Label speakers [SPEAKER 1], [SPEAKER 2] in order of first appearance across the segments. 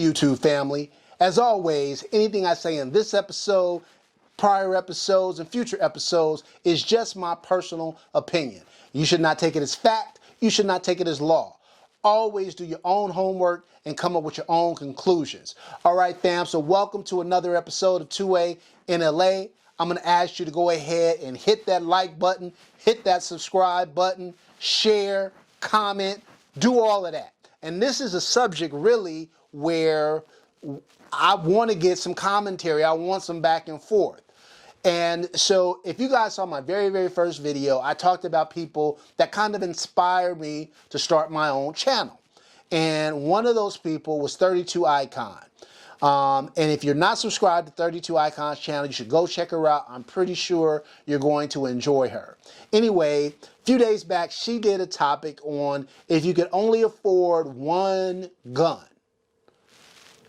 [SPEAKER 1] YouTube family. As always, anything I say in this episode, prior episodes, and future episodes is just my personal opinion. You should not take it as fact. You should not take it as law. Always do your own homework and come up with your own conclusions. All right, fam, so welcome to another episode of 2A in LA. I'm going to ask you to go ahead and hit that like button, hit that subscribe button, share, comment, do all of that. And this is a subject really where I want to get some commentary. I want some back and forth. And so if you guys saw my very first video, I talked about people that kind of inspired me to start my own channel. And one of those people was 32 Icon. And if you're not subscribed to 32 Icon's channel, you should go check her out. I'm pretty sure you're going to enjoy her. Anyway, a few days back, she did a topic on if you could only afford one gun.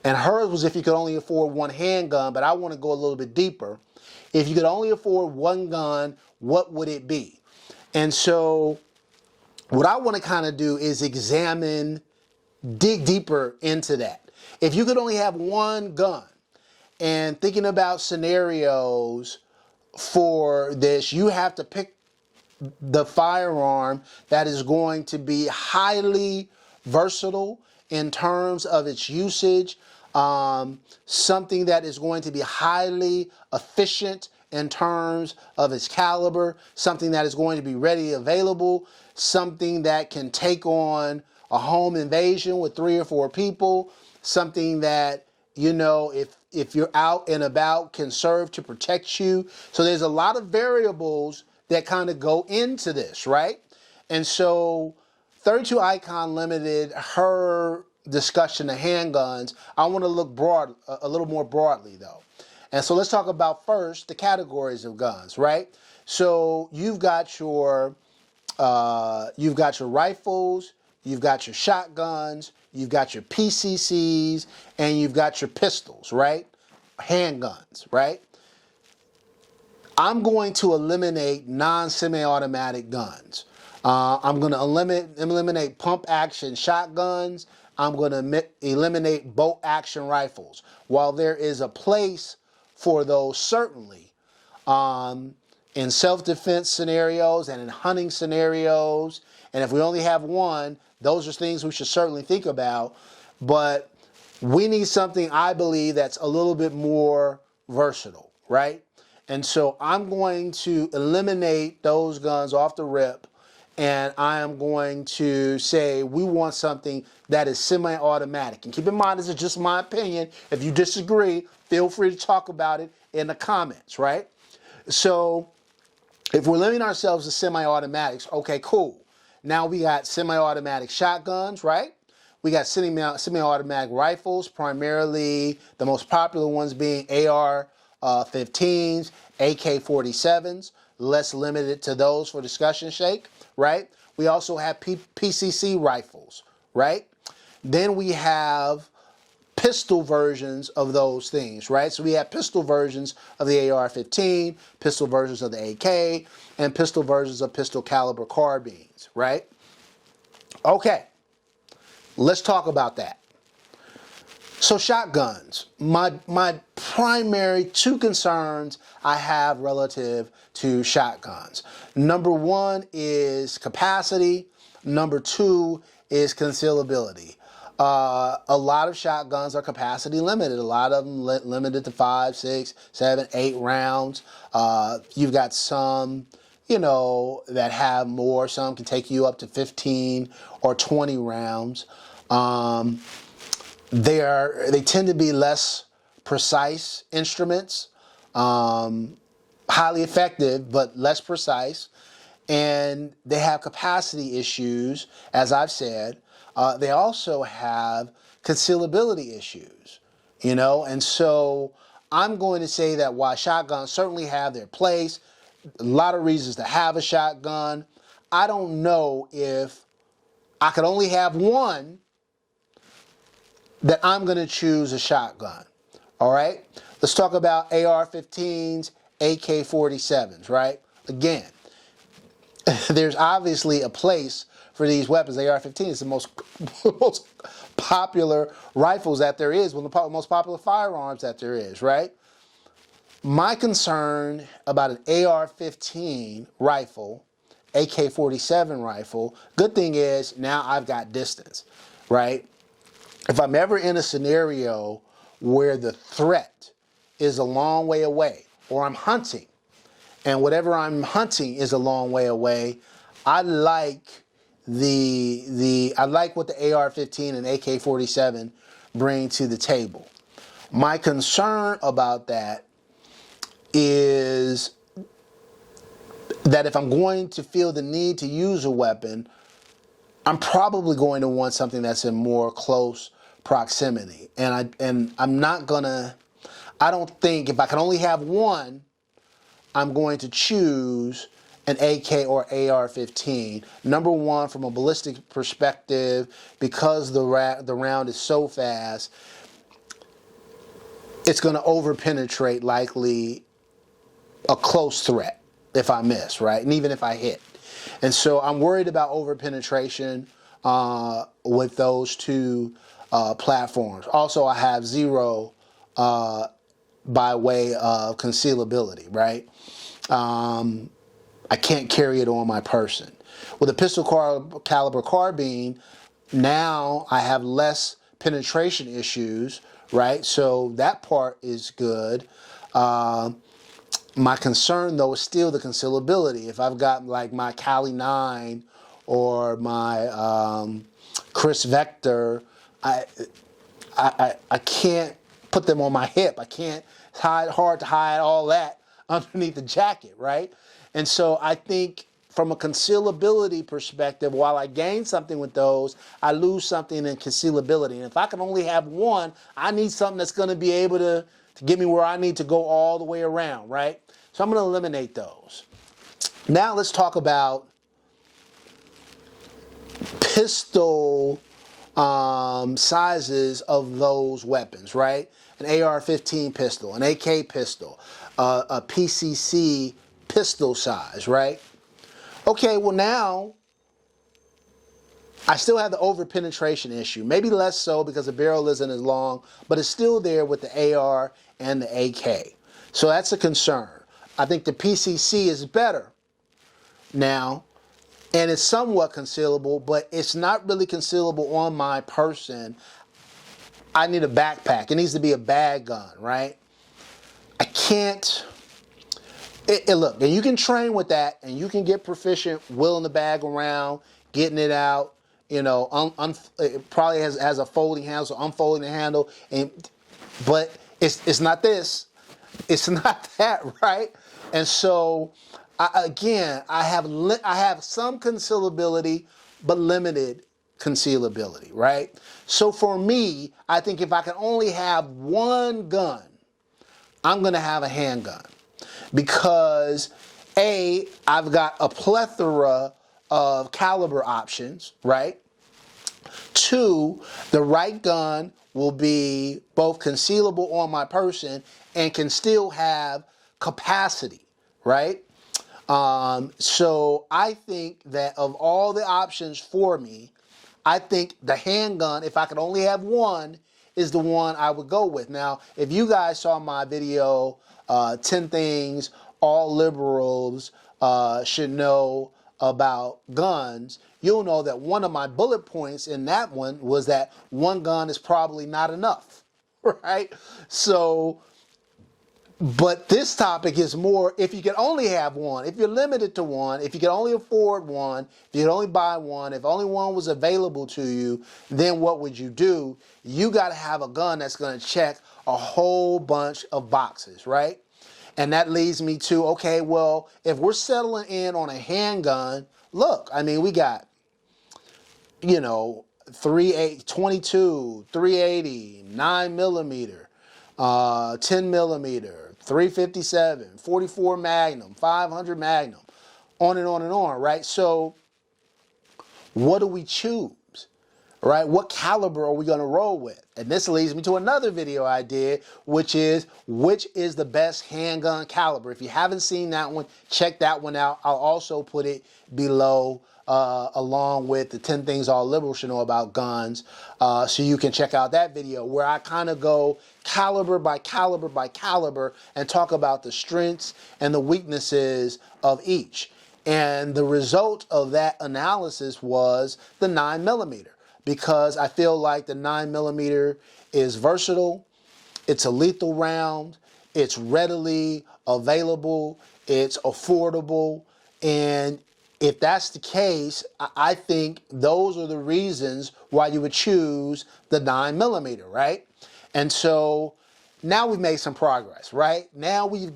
[SPEAKER 1] And hers was if you could only afford one handgun, but I want to go a little bit deeper. If you could only afford one gun, what would it be? And so what I want to kind of do is dig deeper into that. If you could only have one gun, and thinking about scenarios for this, you have to pick the firearm that is going to be highly versatile in terms of its usage, something that is going to be highly efficient in terms of its caliber, something that is going to be readily available, something that can take on a home invasion with 3 or 4 people, something that, you know, if you're out and about can serve to protect you. So there's a lot of variables that kind of go into this, right? And so 32 Icon limited her discussion to handguns. I want to look a little more broadly though. And so let's talk about first the categories of guns, right? So you've got your rifles, you've got your shotguns, you've got your PCCs, and you've got your pistols, right? Handguns, right? I'm going to eliminate non-semi-automatic guns. I'm going to eliminate pump-action shotguns. I'm going to eliminate bolt-action rifles. While there is a place for those, certainly, in self-defense scenarios and in hunting scenarios, and if we only have one, those are things we should certainly think about. But we need something, I believe, that's a little bit more versatile, right? And so I'm going to eliminate those guns off the rip, and I am going to say we want something that is semi-automatic. And keep in mind, this is just my opinion. If you disagree, feel free to talk about it in the comments, right? So if we're limiting ourselves to semi-automatics, okay, cool. Now we got semi-automatic shotguns, right? We got semi-automatic rifles, primarily the most popular ones being AR-15s, AK-47s. Let's limit it to those for discussion sake, right? We also have PCC rifles, right? Then we have pistol versions of those things, right? So we have pistol versions of the AR-15, pistol versions of the AK, and pistol versions of pistol caliber carbines, right? Okay, let's talk about that. So shotguns, my primary 2 concerns I have relative to shotguns. Number 1 is capacity. Number 2 is concealability. A lot of shotguns are capacity limited. A lot of them limited to 5, 6, 7, 8 rounds. You've got some, you know, that have more. Some can take you up to 15 or 20 rounds. They tend to be less precise instruments, highly effective, but less precise. And they have capacity issues, as I've said. They also have concealability issues, you know, and so I'm going to say that while shotguns certainly have their place, a lot of reasons to have a shotgun, I don't know if I could only have one that I'm going to choose a shotgun. All right, let's talk about AR-15s, AK-47s, right? Again, there's obviously a place for these weapons. AR-15 is the most popular rifles that there is, one of the most popular firearms that there is, right? My concern about an AR-15 rifle, AK-47 rifle, good thing is now I've got distance, right? If I'm ever in a scenario where the threat is a long way away, or I'm hunting, and whatever I'm hunting is a long way away, I like I like what the AR-15 and AK-47 bring to the table. My concern about that is that if I'm going to feel the need to use a weapon, I'm probably going to want something that's in more close proximity. And I'm not gonna, I don't think, if I can only have one, I'm going to choose an AK or AR-15. Number one, from a ballistic perspective, because the round is so fast, it's going to over-penetrate likely a close threat if I miss, right? And even if I hit. And so I'm worried about over-penetration with those two platforms. Also, I have zero by way of concealability, right? I can't carry it on my person. With a pistol caliber carbine, now I have less penetration issues, right? So that part is good. My concern, though, is still the concealability. If I've got like my Cali 9 or my Chris Vector, I can't put them on my hip. I can't hard to hide all that underneath the jacket, right? And so I think from a concealability perspective, while I gain something with those, I lose something in concealability. And if I can only have one, I need something that's going to be able to get me where I need to go all the way around, right? So I'm going to eliminate those. Now let's talk about pistol sizes of those weapons, right? An AR-15 pistol, an AK pistol, a PCC pistol size, right? Okay, well now, I still have the over-penetration issue. Maybe less so because the barrel isn't as long, but it's still there with the AR and the AK. So that's a concern. I think the PCC is better now, and it's somewhat concealable, but it's not really concealable on my person. I need a backpack. It needs to be a bag gun, right? I can't... Look, and you can train with that, and you can get proficient wheeling the bag around, getting it out. You know, it probably has a folding handle, so unfolding the handle. But it's not this. It's not that, right? And so, I have some concealability, but limited concealability, right? So for me, I think if I can only have one gun, I'm going to have a handgun. Because A, I've got a plethora of caliber options, right? Two, the right gun will be both concealable on my person and can still have capacity, right? So I think that of all the options for me, I think the handgun, if I could only have one, is the one I would go with. Now, if you guys saw my video, 10 things all liberals should know about guns, you'll know that one of my bullet points in that one was that one gun is probably not enough, right? So, but this topic is more, if you can only have one, if you're limited to one, if you can only afford one, if you can only buy one, if only one was available to you, then what would you do? You got to have a gun that's going to check a whole bunch of boxes, right? And that leads me to, okay, well, if we're settling in on a handgun, look, I mean, we got, you know, 22, 380, 9 millimeter, 10 millimeter, 357, 44 Magnum, 500 Magnum, on and on and on, right? So what do we choose? right? What caliber are we going to roll with? And this leads me to another video I did, which is the best handgun caliber. If you haven't seen that one, check that one out. I'll also put it below along with the 10 things all liberals should know about guns, so you can check out that video where I kind of go caliber by caliber by caliber and talk about the strengths and the weaknesses of each. And the result of that analysis was the 9mm, because I feel like the 9mm is versatile, it's a lethal round, it's readily available, it's affordable, and if that's the case, I think those are the reasons why you would choose the 9mm, right? And so now we've made some progress, right? Now we've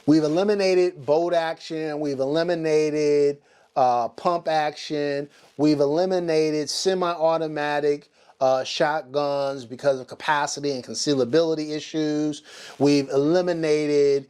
[SPEAKER 1] eliminated bolt action, we've eliminated pump action, we've eliminated semi-automatic shotguns because of capacity and concealability issues. We've eliminated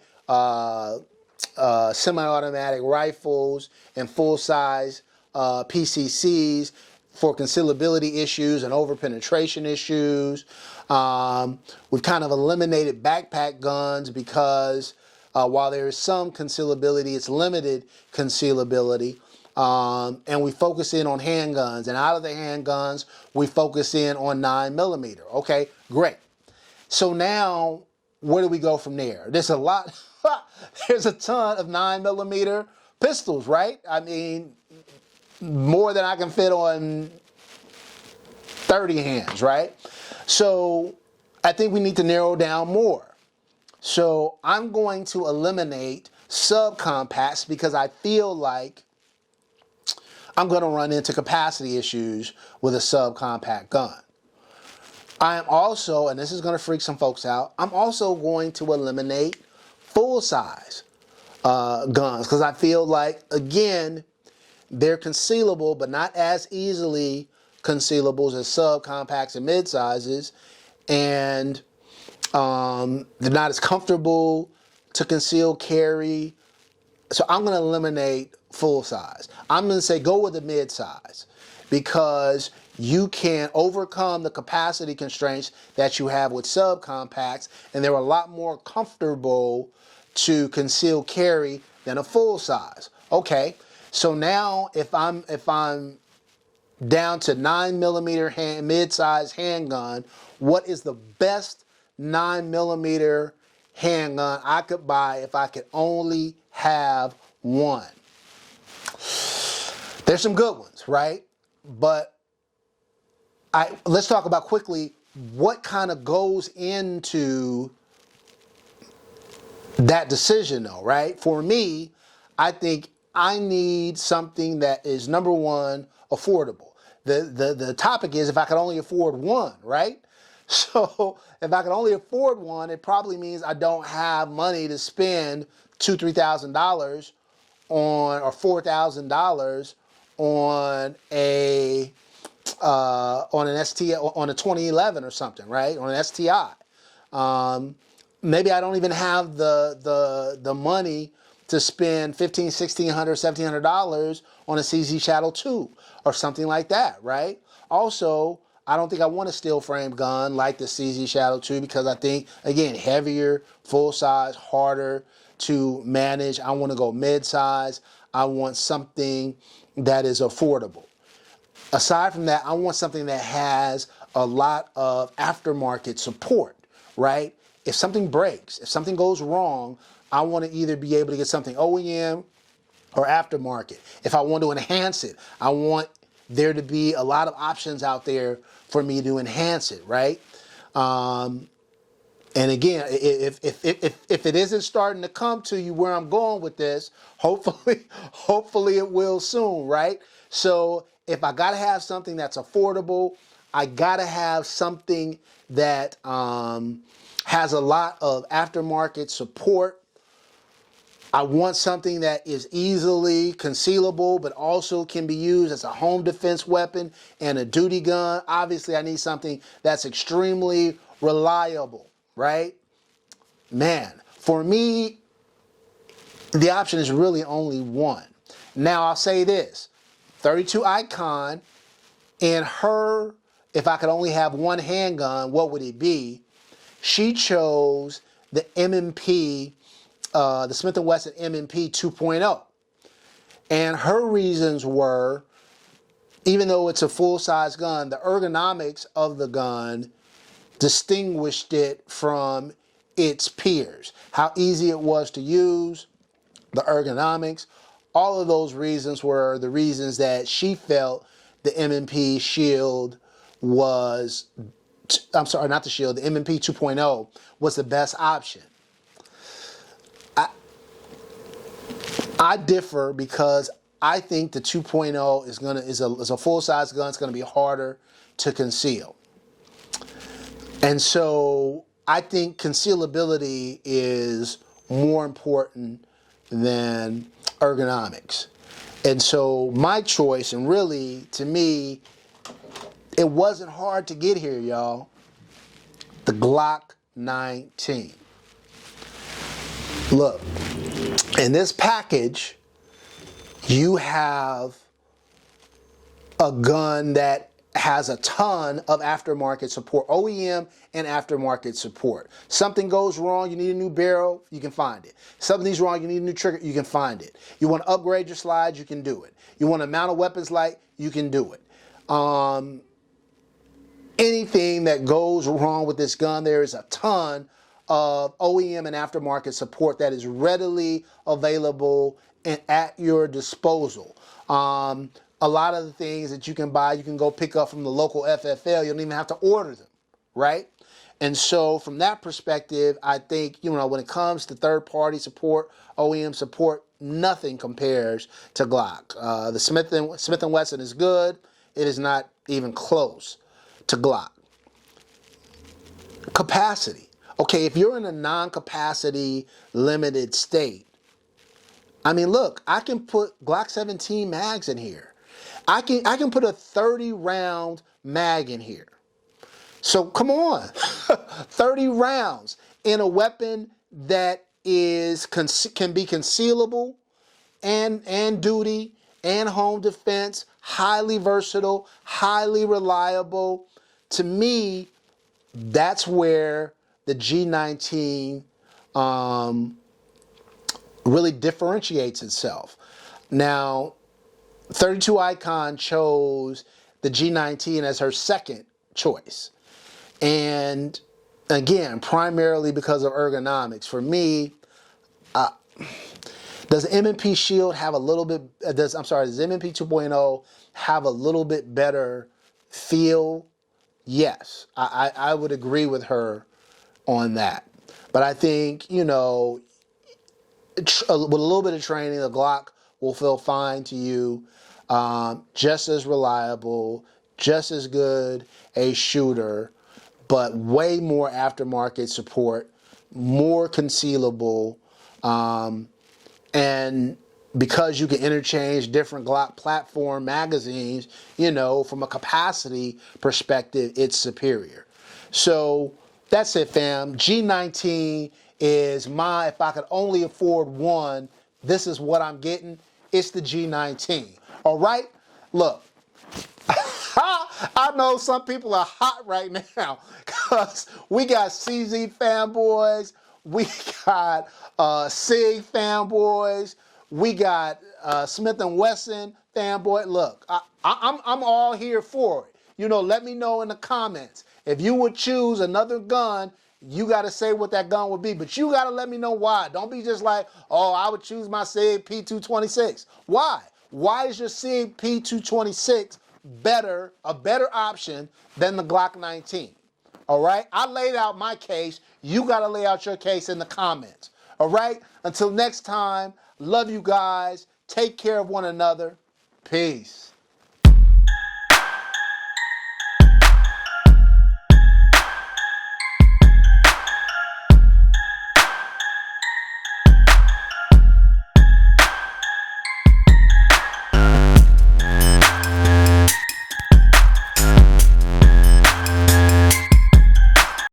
[SPEAKER 1] semi-automatic rifles and full-size PCCs for concealability issues and over-penetration issues. We've kind of eliminated backpack guns because while there is some concealability, it's limited concealability. And we focus in on handguns, and out of the handguns, we focus in on 9mm. Okay, great. So now, where do we go from there? There's a lot, there's a ton of 9mm pistols, right? I mean, more than I can fit on 30 hands, right? So I think we need to narrow down more. So I'm going to eliminate subcompacts because I feel like I'm going to run into capacity issues with a subcompact gun. I am also, and this is going to freak some folks out, I'm also going to eliminate full-size guns because I feel like, again, they're concealable, but not as easily concealable as subcompacts and mid-sizes, and they're not as comfortable to conceal carry. So I'm going to eliminate full size. I'm going to say go with the mid size because you can overcome the capacity constraints that you have with subcompacts, and they're a lot more comfortable to conceal carry than a full size. Okay, so now if I'm down to 9mm mid-size handgun, what is the best 9mm handgun I could buy if I could only have one? There's some good ones, right? But let's talk about quickly what kind of goes into that decision though, right? For me, I think I need something that is, number one, affordable. The topic is if I could only afford one, right? So if I can only afford one, it probably means I don't have money to spend $2,000-$3,000 on, or $4,000 on an STI, on a 2011 or something, right? On an STI. Maybe I don't even have the money to spend $1,500, $1,600, $1,700 on a CZ Shadow 2 or something like that, right? Also, I don't think I want a steel frame gun like the CZ Shadow 2 because I think, again, heavier, full size, harder to manage. I want to go mid-size. I want something that is affordable. Aside from that, I want something that has a lot of aftermarket support, right? If something breaks, if something goes wrong, I want to either be able to get something OEM or aftermarket. If I want to enhance it, I want there to be a lot of options out there for me to enhance it, right? And again, if it isn't starting to come to you where I'm going with this, hopefully it will soon, right? So if I gotta have something that's affordable, I gotta have something that has a lot of aftermarket support. I want something that is easily concealable, but also can be used as a home defense weapon and a duty gun. Obviously, I need something that's extremely reliable, right? Man, for me, the option is really only one. Now, I'll say this, 32 Icon in her, if I could only have one handgun, what would it be? She chose the M&P, the Smith & Wesson M&P 2.0. And her reasons were, even though it's a full-size gun, the ergonomics of the gun distinguished it from its peers. How easy it was to use, the ergonomics, all of those reasons were the reasons that she felt the M&P Shield was, I'm sorry, not the Shield, the M&P 2.0 was the best option. I differ because I think the 2.0 is a full-size gun. It's going to be harder to conceal. And so I think concealability is more important than ergonomics. And so my choice, and really, to me, it wasn't hard to get here, y'all. The Glock 19. Look, in this package, you have a gun that has a ton of aftermarket support, OEM and aftermarket support. Something goes wrong, you need a new barrel, you can find it. Something's wrong, you need a new trigger, you can find it. You want to upgrade your slides, you can do it. You want to mount a weapons light, you can do it. Anything that goes wrong with this gun, there is a ton of OEM and aftermarket support that is readily available and at your disposal. A lot of the things that you can buy, you can go pick up from the local FFL. You don't even have to order them, right? And so from that perspective, I think, when it comes to third-party support, OEM support, nothing compares to Glock. The Smith & Wesson is good. It is not even close to Glock. Capacity. Okay, if you're in a non-capacity limited state, I mean, look, I can put Glock 17 mags in here. I can put a 30-round mag in here. So come on, 30 rounds in a weapon that can be concealable and duty and home defense, highly versatile, highly reliable. To me, that's where the G19 really differentiates itself. Now, 32 Icon chose the G19 as her second choice. And again, primarily because of ergonomics. For me, does the M&P Shield have a little bit, does M&P 2.0 have a little bit better feel? Yes, I would agree with her on that. But I think, with a little bit of training, the Glock will feel fine to you. Just as reliable, just as good a shooter, but way more aftermarket support, more concealable, and because you can interchange different Glock platform magazines, from a capacity perspective, it's superior. So that's it, fam. G19 is if I could only afford one, this is what I'm getting. It's the G19. All right? Look, I know some people are hot right now because we got CZ fanboys, we got SIG fanboys, we got Smith & Wesson fanboy. Look, I'm all here for it. Let me know in the comments. If you would choose another gun, you got to say what that gun would be, but you got to let me know why. Don't be just like, oh, I would choose my SIG P226. Why? Why is your SIG P226 a better option than the Glock 19? All right? I laid out my case. You got to lay out your case in the comments. All right? Until next time, love you guys. Take care of one another. Peace.